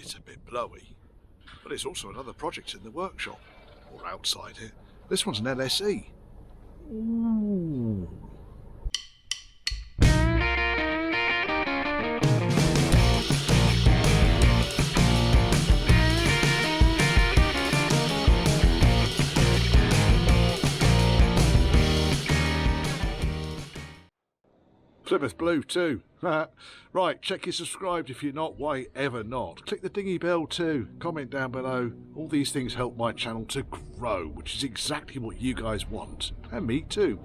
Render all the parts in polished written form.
it's a bit blowy, but it's also another project in the workshop, or outside it. This one's an LSE. Ooh. Plymouth Blue too. Right, check you're subscribed if you're not. Why ever not? Click the dingy bell too. Comment down below. All these things help my channel to grow, which is exactly what you guys want. And me too.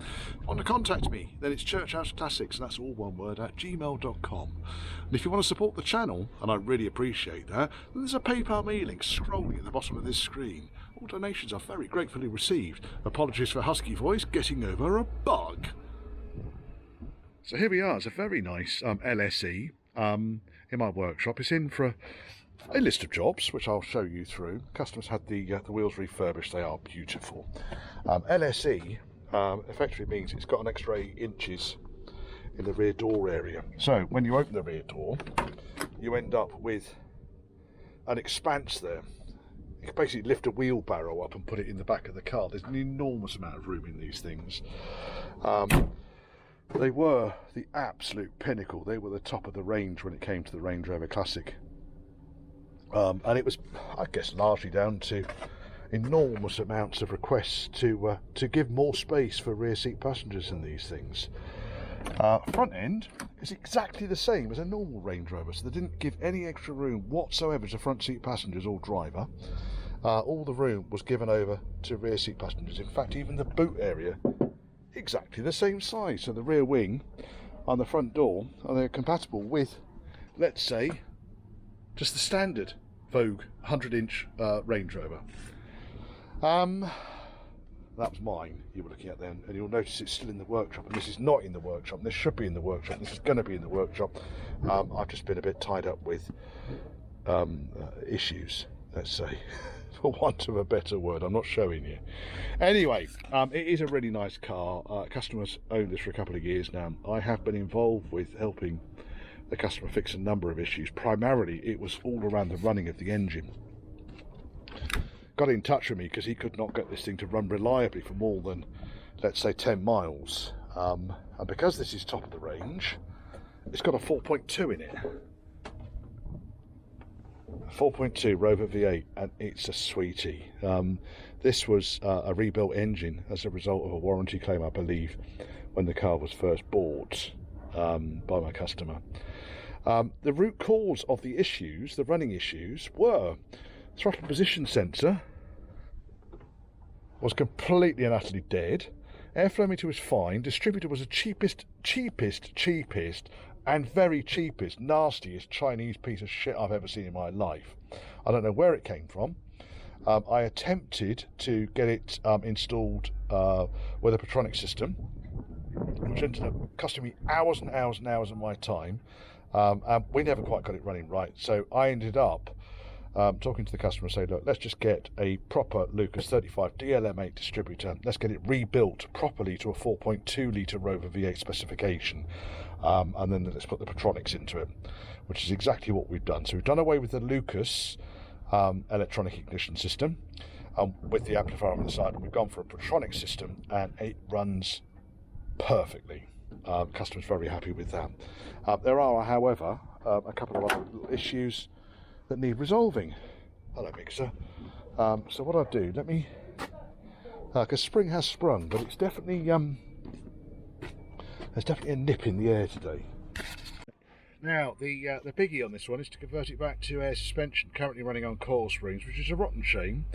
Want to contact me? Then it's churchhouseclassics, and that's all one word, at gmail.com. And if you want to support the channel, and I really appreciate that, then there's a PayPal me link scrolling at the bottom of this screen. All donations are very gratefully received. Apologies for husky voice, getting over a bug. So here we are. It's a very nice LSE in my workshop. It's in for a list of jobs, which I'll show you through. Customers had the wheels refurbished. They are beautiful. LSE effectively means it's got an extra 8 inches in the rear door area. So when you open the rear door, you end up with an expanse there. You can basically lift a wheelbarrow up and put it in the back of the car. There's an enormous amount of room in these things. They were the absolute pinnacle. They were the top of the range when it came to the Range Rover Classic. And it was, I guess, largely down to enormous amounts of requests to give more space for rear seat passengers in these things. Front end is exactly the same as a normal Range Rover, so they didn't give any extra room whatsoever to front seat passengers or driver. All the room was given over to rear seat passengers. In fact, even the boot area, exactly the same size. So the rear wing and the front door are compatible with, let's say, just the standard Vogue 100-inch Range Rover. That was mine you were looking at then, and you'll notice it's still in the workshop, and this is not in the workshop. This should be in the workshop. This is going to be in the workshop. I've just been a bit tied up with issues, let's say, for want of a better word. I'm not showing you. Anyway, it is a really nice car. Customers owned this for a couple of years now. I have been involved with helping the customer fix a number of issues. Primarily, it was all around the running of the engine. Got in touch with me because he could not get this thing to run reliably for more than, let's say, 10 miles. And because this is top of the range, it's got a 4.2 in it. 4.2 Rover V8, and it's a sweetie. This was a rebuilt engine as a result of a warranty claim, I believe, when the car was first bought by my customer. The root cause of the issues, the running issues, were throttle position sensor was completely and utterly dead. Airflow meter was fine. Distributor was the cheapest, and very cheapest, nastiest Chinese piece of shit I've ever seen in my life. I don't know where it came from. I attempted to get it installed with a Petronic system, which ended up costing me hours and hours and hours of my time. And we never quite got it running right. So I ended up talking to the customer and say, look, let's just get a proper Lucas 35 DLM8 distributor. Let's get it rebuilt properly to a 4.2 litre Rover V8 specification. And then let's put the Petronics into it, which is exactly what we've done. So we've done away with the Lucas electronic ignition system with the amplifier on the side, and we've gone for a Petronic system, and it runs perfectly. Customer's very happy with that. There are, however, a couple of other little issues that need resolving. Hello, mixer. So what I'll do, let me, because spring has sprung, but it's definitely there's definitely a nip in the air today. Now the biggie on this one is to convert it back to air suspension, currently running on coil springs, which is a rotten shame.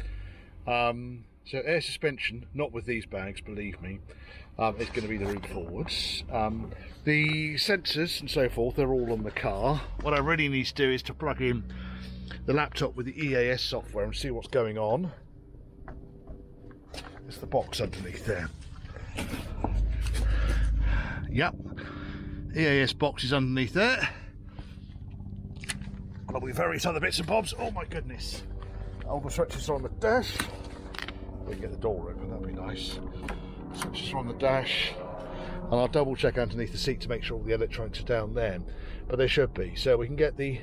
So air suspension, not with these bags, believe me, is going to be the route forwards. The sensors and so forth, they're all on the car. What I really need to do is to plug in the laptop with the EAS software and see what's going on. It's the box underneath there. Yep, EAS box is underneath there. Along with various other bits and bobs. Oh my goodness. All the switches are on the dash. We can get the door open, that'd be nice. Switches are on the dash. And I'll double check underneath the seat to make sure all the electronics are down there. But they should be. So we can get the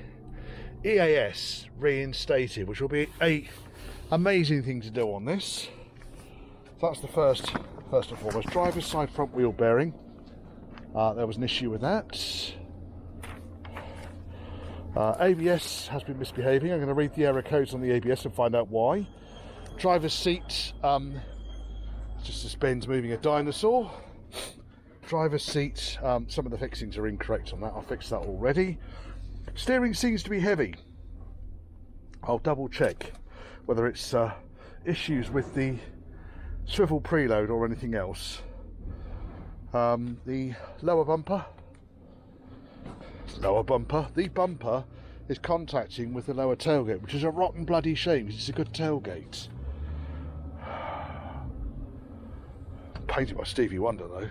EAS reinstated, which will be a amazing thing to do on this. So that's the first and foremost. Driver's side front wheel bearing. There was an issue with that. ABS has been misbehaving. I'm going to read the error codes on the ABS and find out why. Driver's seat just suspends moving a dinosaur. Driver's seat, some of the fixings are incorrect on that. I'll fix that already. Steering seems to be heavy. I'll double check whether it's issues with the swivel preload or anything else. The lower bumper, the bumper is contacting with the lower tailgate, which is a rotten bloody shame because it's a good tailgate. Painted by Stevie Wonder though.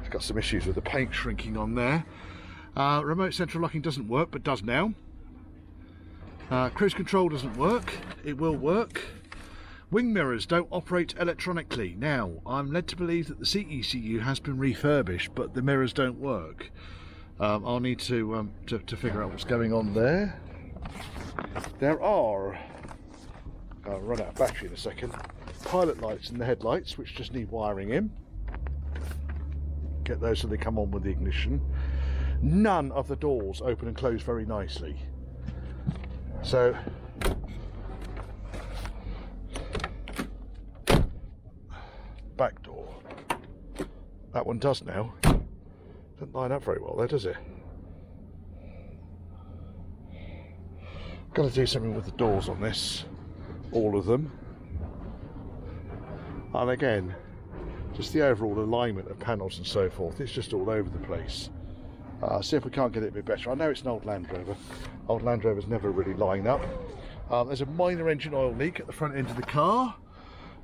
It's got some issues with the paint shrinking on there. Remote central locking doesn't work, but does now. Cruise control doesn't work. It will work. Wing mirrors don't operate electronically. Now, I'm led to believe that the seat ECU has been refurbished, but the mirrors don't work. I'll need to figure out what's going on there. There are, I'll run out of battery in a second, pilot lights in the headlights, which just need wiring in. Get those so they come on with the ignition. None of the doors open and close very nicely. So, back door. That one does now. Doesn't line up very well there, does it? Got to do something with the doors on this. All of them. And again, just the overall alignment of panels and so forth. It's just all over the place. See if we can't get it a bit better. I know it's an old Land Rover. Old Land Rovers never really line up. There's a minor engine oil leak at the front end of the car.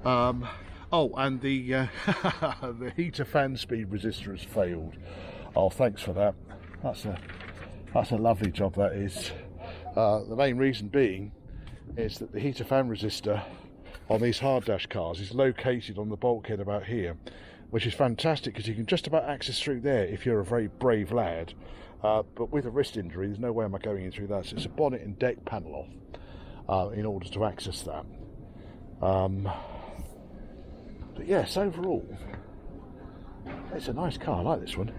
Oh, and the the heater fan speed resistor has failed. Oh, thanks for that. That's a lovely job, that is. The main reason being is that the heater fan resistor on these hard dash cars is located on the bulkhead about here, which is fantastic because you can just about access through there if you're a very brave lad. But with a wrist injury, there's no way am I going in through that. So it's a bonnet and deck panel off in order to access that. But yes, overall, it's a nice car. I like this one.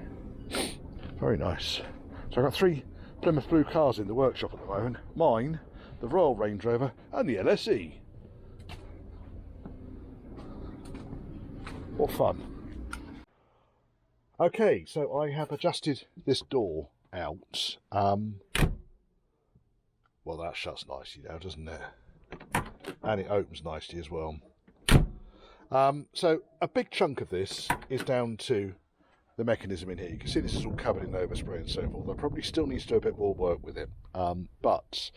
Very nice. So I've got 3 Plymouth Blue cars in the workshop at the moment. Mine, the Royal Range Rover, and the LSE. What fun. Okay, so I have adjusted this door out. Well, that shuts nicely now, doesn't it? And it opens nicely as well. So a big chunk of this is down to the mechanism in here. You can see this is all covered in overspray and so forth. I probably still need to do a bit more work with it. But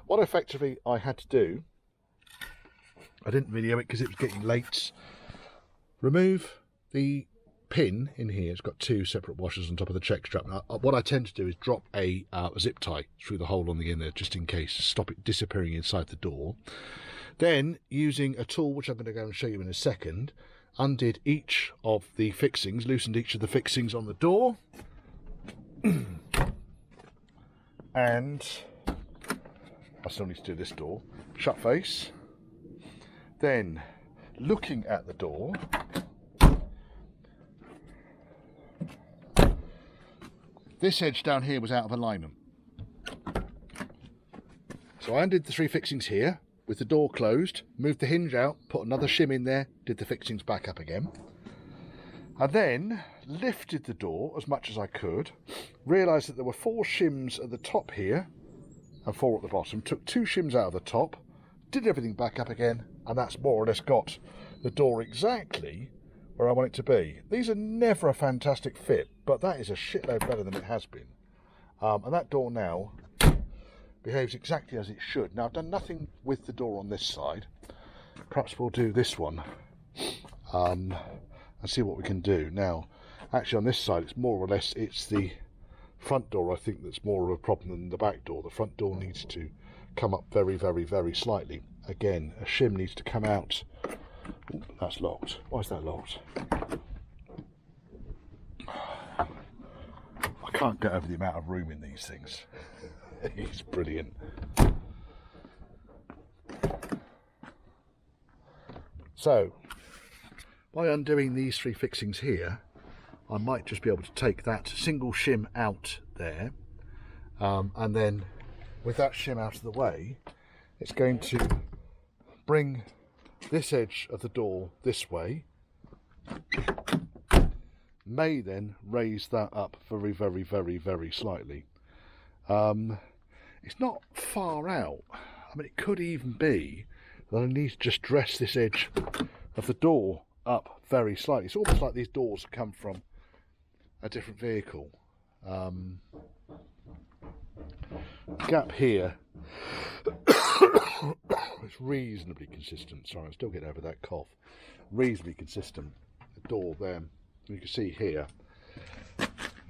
what effectively I had to do, I didn't video it because it was getting late. Remove the pin in here. It's got 2 separate washers on top of the check strap. Now, what I tend to do is drop a zip tie through the hole on the end there, just in case, to stop it disappearing inside the door. Then, using a tool, which I'm going to go and show you in a second, undid each of the fixings, loosened each of the fixings on the door. And I still need to do this door. Shut face. Then, looking at the door, this edge down here was out of alignment. So I undid the 3 fixings here with the door closed, moved the hinge out, put another shim in there, did the fixings back up again. I then lifted the door as much as I could, realised that there were 4 shims at the top here and 4 at the bottom, took 2 shims out of the top, did everything back up again, and that's more or less got the door exactly where I want it to be. These are never a fantastic fit, but that is a shitload better than it has been. And that door now behaves exactly as it should. Now, I've done nothing with the door on this side. Perhaps we'll do this one and see what we can do. Now, actually on this side, it's more or less, it's the front door, I think, that's more of a problem than the back door. The front door needs to come up very, very, very slightly. Again, a shim needs to come out. Ooh, that's locked. Why is that locked? I can't get over the amount of room in these things. He's brilliant. So, by undoing these three fixings here, I might just be able to take that single shim out there, and then with that shim out of the way, it's going to bring this edge of the door this way, may then raise that up very, very, very, very slightly. It's not far out. I mean, it could even be that I need to just dress this edge of the door up very slightly. It's almost like these doors have come from a different vehicle. Gap here it's reasonably consistent. Sorry, I'm still getting over that cough. Reasonably consistent. The door there, you can see here,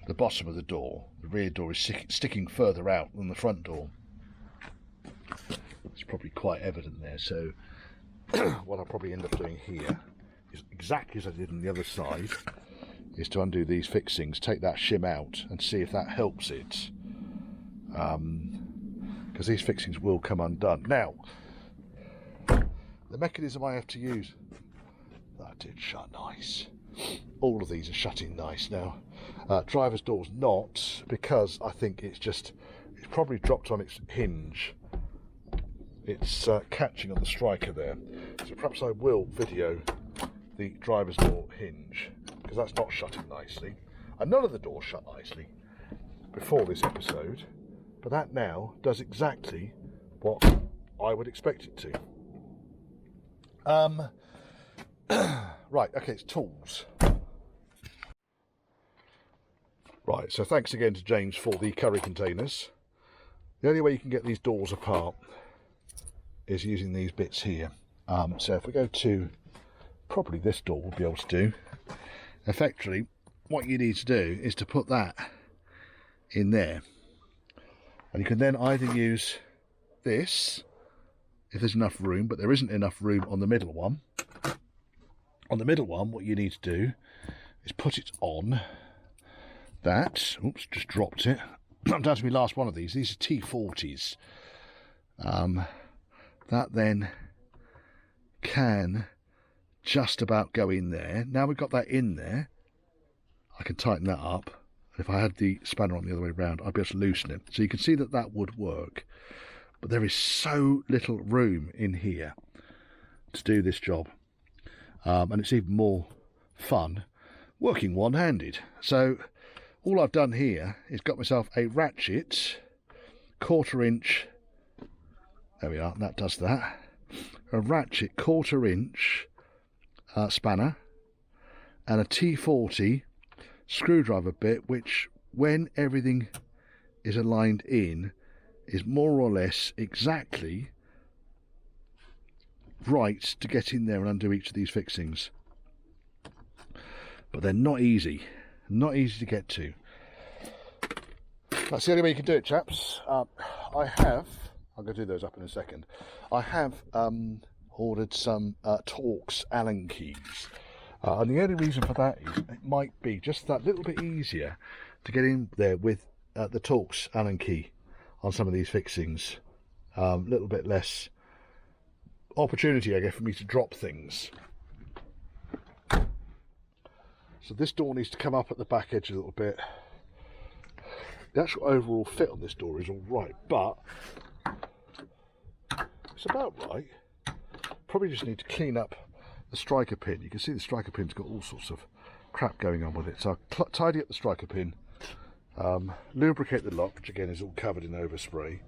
the bottom of the door, the rear door is sticking further out than the front door. It's probably quite evident there. So what I'll probably end up doing here is exactly as I did on the other side, is to undo these fixings, take that shim out and see if that helps it, because these fixings will come undone. Now, the mechanism I have to use, that did shut nice. All of these are shutting nice now. Driver's door's not, because I think it's probably dropped on its hinge. It's catching on the striker there, so perhaps I will video the driver's door hinge, because that's not shutting nicely, and none of the doors shut nicely before this episode, but that now does exactly what I would expect it to. Right, okay, it's tools. Right, so thanks again to James for the curry containers. The only way you can get these doors apart is using these bits here. So if we go to, probably this door we'll be able to do. Effectively, what you need to do is to put that in there. And you can then either use this, if there's enough room, but there isn't enough room on the middle one. On the middle one, what you need to do is put it on that. Oops, just dropped it. I'm down to my last one of these. These are T40s. That then can just about go in there. Now we've got that in there, I can tighten that up. If I had the spanner on the other way around, I'd be able to loosen it. So you can see that that would work. But there is so little room in here to do this job. And it's even more fun working one-handed. So all I've done here is got myself a ratchet, 1/4 inch, there we are, that does that, a ratchet 1/4 inch spanner, and a T40 screwdriver bit, which when everything is aligned in is more or less exactly right to get in there and undo each of these fixings. But they're not easy to get to. That's the only way you can do it, chaps. I'm going to do those up in a second. I have ordered some Torx Allen keys, and the only reason for that is it might be just that little bit easier to get in there with the Torx Allen key on some of these fixings. A little bit less opportunity, I guess, for me to drop things. So this door needs to come up at the back edge a little bit. The actual overall fit on this door is all right, but it's about right. Probably just need to clean up the striker pin. You can see the striker pin's got all sorts of crap going on with it. So I'll tidy up the striker pin, lubricate the lock, which again is all covered in overspray,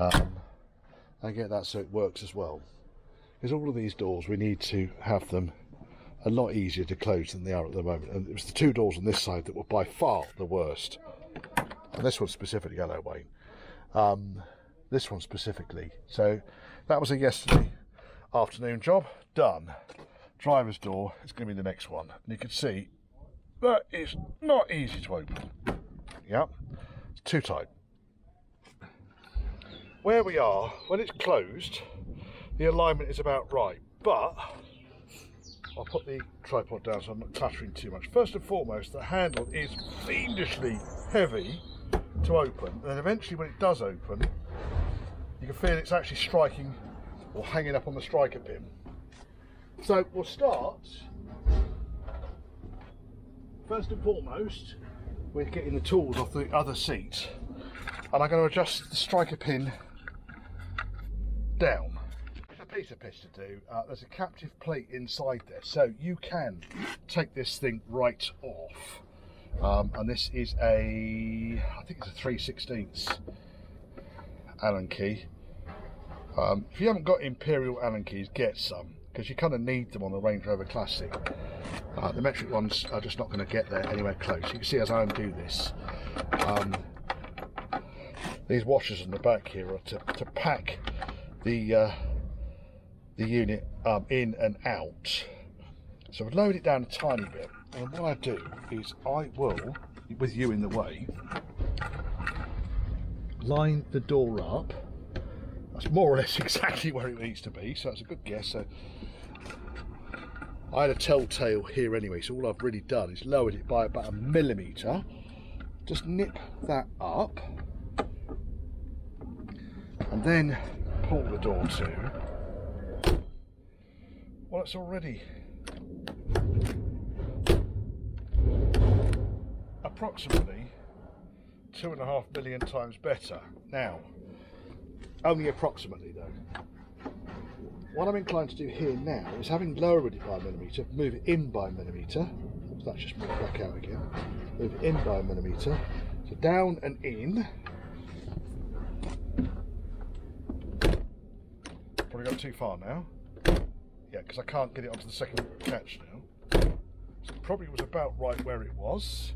and get that so it works as well. Because all of these doors, we need to have them a lot easier to close than they are at the moment. And it was the two doors on this side that were by far the worst. And this one specifically, hello Wayne. This one specifically. So that was a yesterday afternoon job, done. Driver's door is going to be the next one. And you can see that is not easy to open. Yep, it's too tight. Where we are, when it's closed, the alignment is about right, but I'll put the tripod down so I'm not cluttering too much. First and foremost, the handle is fiendishly heavy to open, and then eventually when it does open, you can feel it's actually striking or hanging up on the striker pin. So we'll start first and foremost with getting the tools off the other seat, and I'm going to adjust the striker pin down. It's a piece of piss to do. There's a captive plate inside there, so you can take this thing right off. And this is I think it's a 3/16 Allen key. If you haven't got Imperial Allen keys, get some, because you kind of need them on the Range Rover Classic. The metric ones are just not going to get there anywhere close. You can see as I undo this, these washers on the back here are to pack the unit in and out. So I've lowered it down a tiny bit, and what I do is I will, with you in the way, line the door up. That's more or less exactly where it needs to be, so that's a good guess. So I had a telltale here anyway, so all I've really done is lowered it by about 1 millimetre. Just nip that up, and then pull the door to. Well, it's already approximately 2.5 million times better. Now, only approximately though. What I'm inclined to do here now is, having lowered it by 1 millimetre, move it in by 1 millimetre. So that's just moved back out again. Move it in by 1 millimetre. So down and in. Probably got too far now. Yeah, because I can't get it onto the second catch now. So it probably was about right where it was.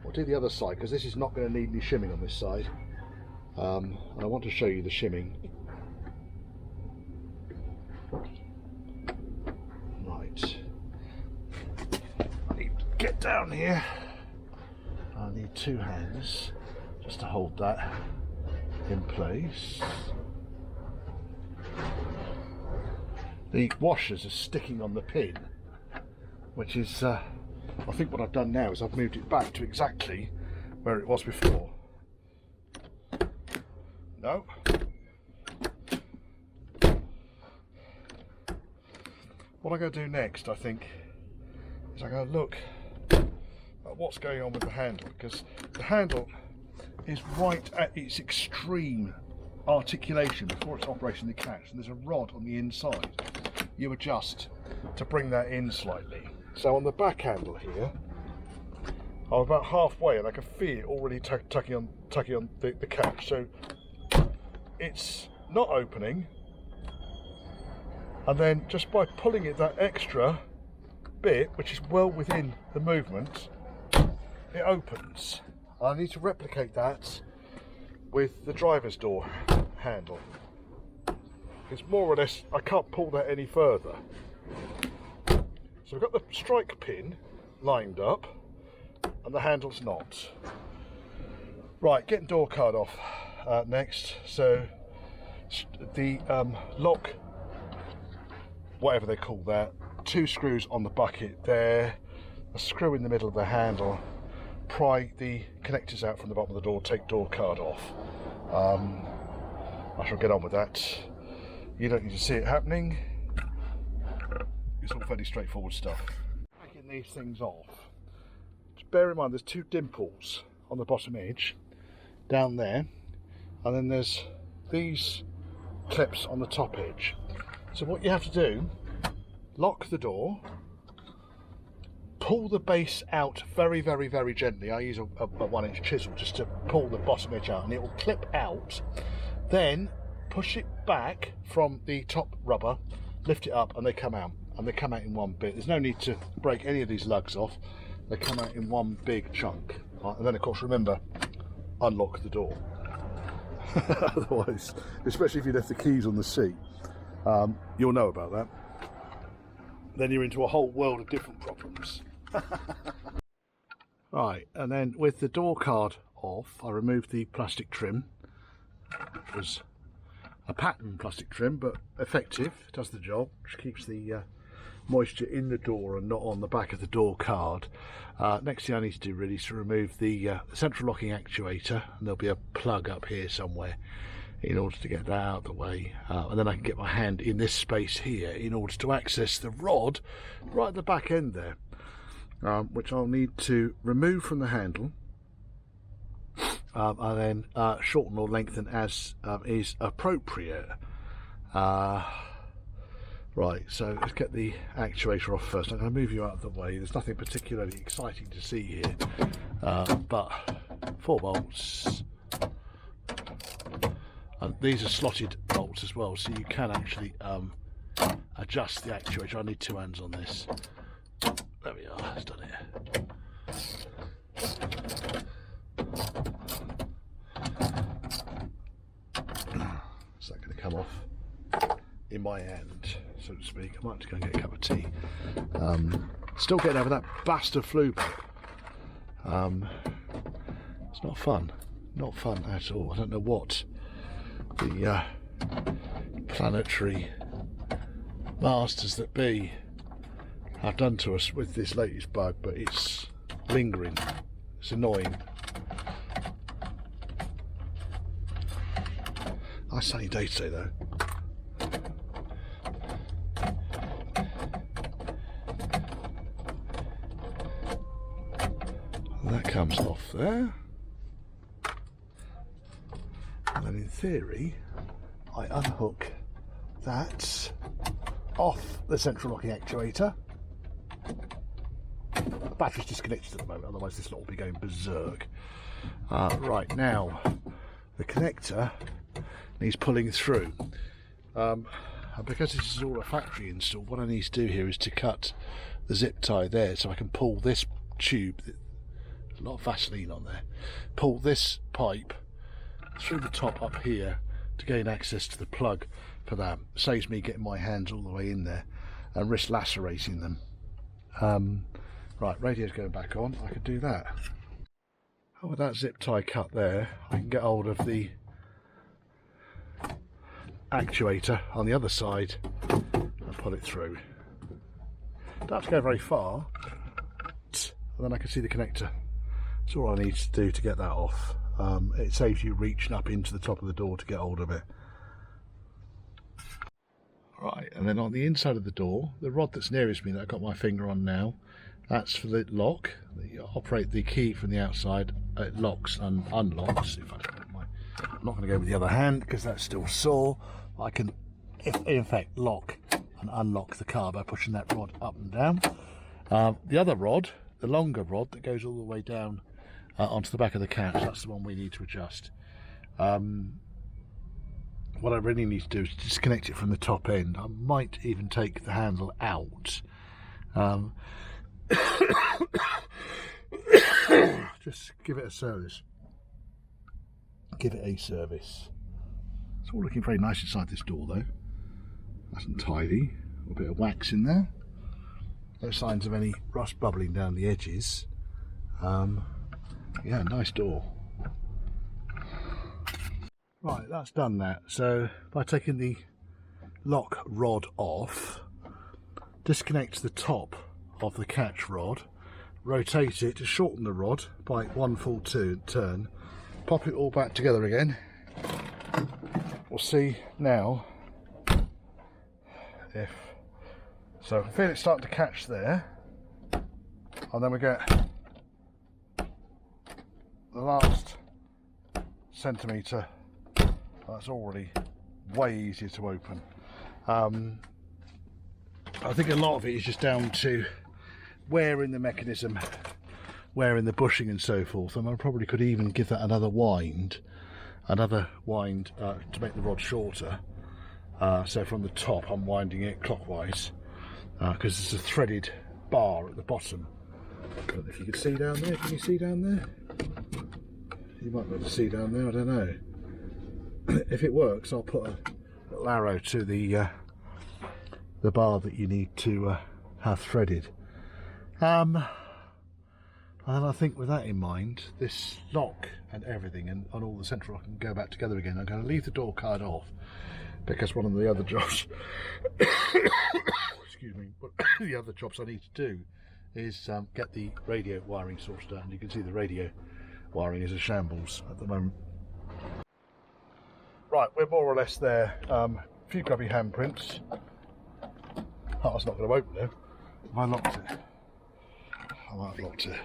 I'll do the other side, because this is not going to need any shimming on this side. And I want to show you the shimming. Right. I need to get down here. I need 2 hands just to hold that in place. The washers are sticking on the pin, which is, I think what I've done now is I've moved it back to exactly where it was before. No. What I'm going to do next, I think, is I'm going to look at what's going on with the handle, because the handle is right at its extreme articulation before it's operating the catch, and there's a rod on the inside you adjust to bring that in slightly. So on the back handle here, I'm about halfway and I can feel it already tucking on the catch. So it's not opening, and then just by pulling it that extra bit, which is well within the movement, it opens. I need to replicate that with the driver's door handle. It's more or less, I can't pull that any further. So we've got the strike pin lined up and the handle's not. Right, getting door card off next. So the lock, whatever they call that, 2 screws on the bucket there, a screw in the middle of the handle, pry the connectors out from the bottom of the door, take door card off. I shall get on with that. You don't need to see it happening. It's all fairly straightforward stuff. Taking these things off, just bear in mind there's 2 dimples on the bottom edge down there, and then there's these clips on the top edge. So what you have to do, lock the door, pull the base out very, very, very gently. I use a 1-inch chisel just to pull the bottom edge out, and it will clip out. Then push it back from the top rubber, lift it up, and they come out. And they come out in one bit. There's no need to break any of these lugs off. They come out in one big chunk. Right, and then of course remember, unlock the door. Otherwise, especially if you left the keys on the seat, you'll know about that. Then you're into a whole world of different problems. Right, and then with the door card off, I removed the plastic trim. It was a pattern plastic trim, but effective, does the job, which keeps the moisture in the door and not on the back of the door card. Next thing I need to do really is to remove the central locking actuator, and there'll be a plug up here somewhere in order to get that out of the way, and then I can get my hand in this space here in order to access the rod right at the back end there, which I'll need to remove from the handle, and then shorten or lengthen as is appropriate. Right, so let's get the actuator off first. I'm going to move you out of the way. There's nothing particularly exciting to see here, but 4 bolts. These are slotted bolts as well, so you can actually adjust the actuator. I need 2 hands on this. There we are, it's done it. Is that going to come off in my hand, so to speak? I might just go and get a cup of tea. Still getting over that bastard flu bug. It's not fun. Not fun at all. I don't know what the planetary masters that be have done to us with this latest bug, but it's lingering. It's annoying. Nice sunny day today though. That comes off there. And then in theory, I unhook that off the central locking actuator. The battery's disconnected at the moment, otherwise this lot will be going berserk. Right, now the connector needs pulling through. And because this is all a factory install, what I need to do here is to cut the zip tie there so I can pull this tube, there's a lot of Vaseline on there, pull this pipe through the top up here to gain access to the plug for that. Saves me getting my hands all the way in there and risk lacerating them. Right, radio's going back on. I could do that. Oh, with that zip tie cut there, I can get hold of the actuator on the other side and pull it through. Don't have to go very far, and then I can see the connector. That's all I need to do to get that off. It saves you reaching up into the top of the door to get hold of it. Right, and then on the inside of the door, the rod that's nearest me that I've got my finger on now, that's for the lock. You operate the key from the outside, it locks and unlocks. In fact, I'm not going to go with the other hand because that's still sore. I can, in fact, lock and unlock the car by pushing that rod up and down. The other rod, the longer rod that goes all the way down onto the back of the couch, that's the one we need to adjust. What I really need to do is disconnect it from the top end. I might even take the handle out. Just give it a service. Give it a service. It's all looking very nice inside this door though. Nice and tidy. A little bit of wax in there. No signs of any rust bubbling down the edges. Yeah, nice door. Right, that's done that. So by taking the lock rod off, disconnect the top of the catch rod, rotate it to shorten the rod by one full turn, pop it all back together again. We'll see now if so. I can feel it starting to catch there, and then we get the last centimetre. That's already way easier to open. I think a lot of it is just down to where in the mechanism, where in the bushing and so forth, and I probably could even give that another wind to make the rod shorter. So from the top I'm winding it clockwise because there's a threaded bar at the bottom. I don't know if you can see down there. Can you see down there? You might be able to see down there, I don't know. If it works, I'll put a little arrow to the bar that you need to have threaded. And I think with that in mind, this lock and everything and all the central lock can go back together again. I'm going to leave the door card off because one of the other jobs excuse me, but the other jobs I need to do is get the radio wiring sorted out, and you can see the radio wiring is a shambles at the moment. Right, we're more or less there. A few grubby handprints. Oh, that's not going to open though. Have I locked it? I might have locked it.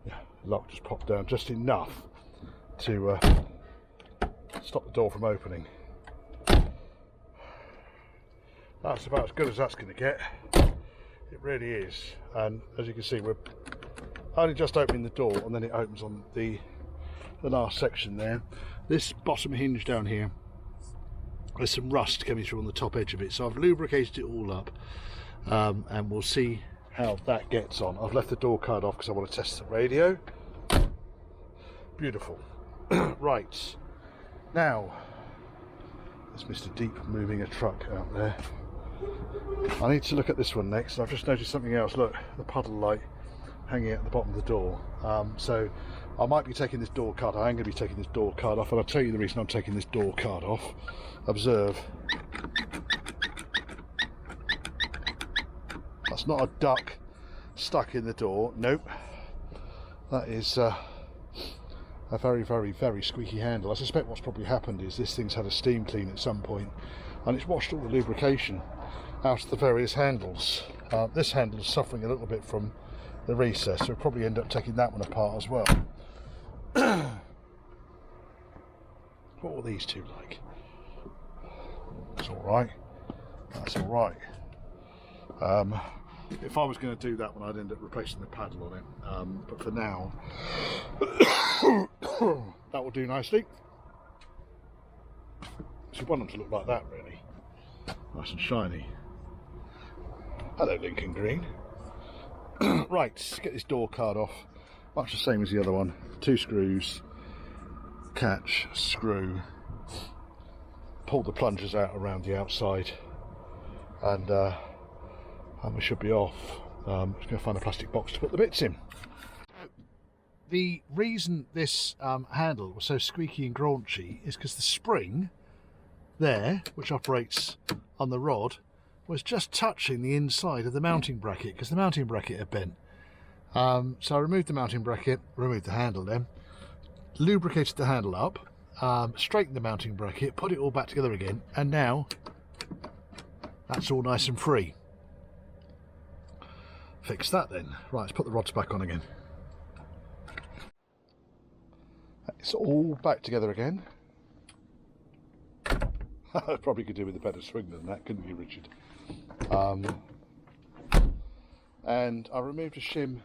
Yeah, the lock just popped down just enough to stop the door from opening. That's about as good as that's going to get. It really is. And as you can see, we're only just opening the door, and then it opens on the last section there. This bottom hinge down here, there's some rust coming through on the top edge of it, so I've lubricated it all up, and we'll see how that gets on. I've left the door card off because I want to test the radio. Beautiful. Right, now there's Mr. Deep moving a truck out there. I need to look at this one next. I've just noticed something else. Look, the puddle light hanging at the bottom of the door. So I might be taking this door card. I am going to be taking this door card off, and I'll tell you the reason I'm taking this door card off. Observe. That's not a duck stuck in the door. Nope. That is a very, very, very squeaky handle. I suspect what's probably happened is this thing's had a steam clean at some point, and it's washed all the lubrication out of the various handles. This handle is suffering a little bit from the recess, so we'll probably end up taking that one apart as well. What were these two like? That's alright. That's alright. If I was going to do that one, I'd end up replacing the paddle on it. But for now, that will do nicely. So we want them to look like that, really. Nice and shiny. Hello, Lincoln Green. Right, let's get this door card off. Much the same as the other one. 2 screws, catch, screw. Pull the plungers out around the outside, and we should be off. I'm just going to find a plastic box to put the bits in. The reason this handle was so squeaky and graunchy is because the spring there, which operates on the rod, was just touching the inside of the mounting bracket, because the mounting bracket had bent. So I removed the mounting bracket, removed the handle then, lubricated the handle up, straightened the mounting bracket, put it all back together again, and now that's all nice and free. Fix that then. Right, let's put the rods back on again. It's all back together again. Probably could do with a better swing than that, couldn't you, Richard? And I removed a shim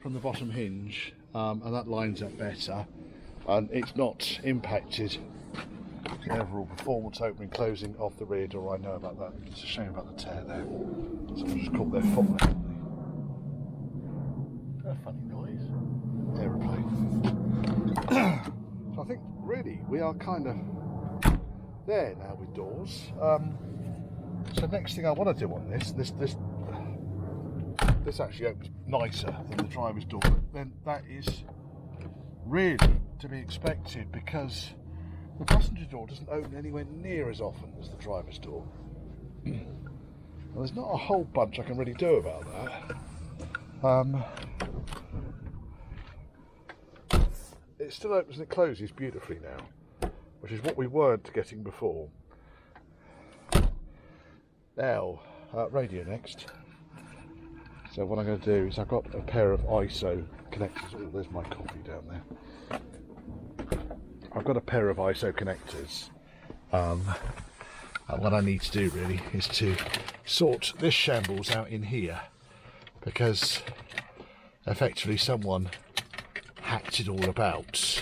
from the bottom hinge, and that lines up better, and it's not impacted the overall performance opening closing of the rear door. I know about that. It's a shame about the tear there. Someone just caught their foot on it. A funny noise. Aeroplane. So I think really we are kind of there now with doors. So next thing I want to do on this actually opens nicer than the driver's door, but then that is really to be expected, because the passenger door doesn't open anywhere near as often as the driver's door. Well, there's not a whole bunch I can really do about that. It still opens and it closes beautifully now, which is what we weren't getting before. Now, radio next. So what I'm going to do is I've got a pair of ISO connectors. Oh, there's my coffee down there. I've got a pair of ISO connectors. And what I need to do really is to sort this shambles out in here, because effectively someone hacked it all about.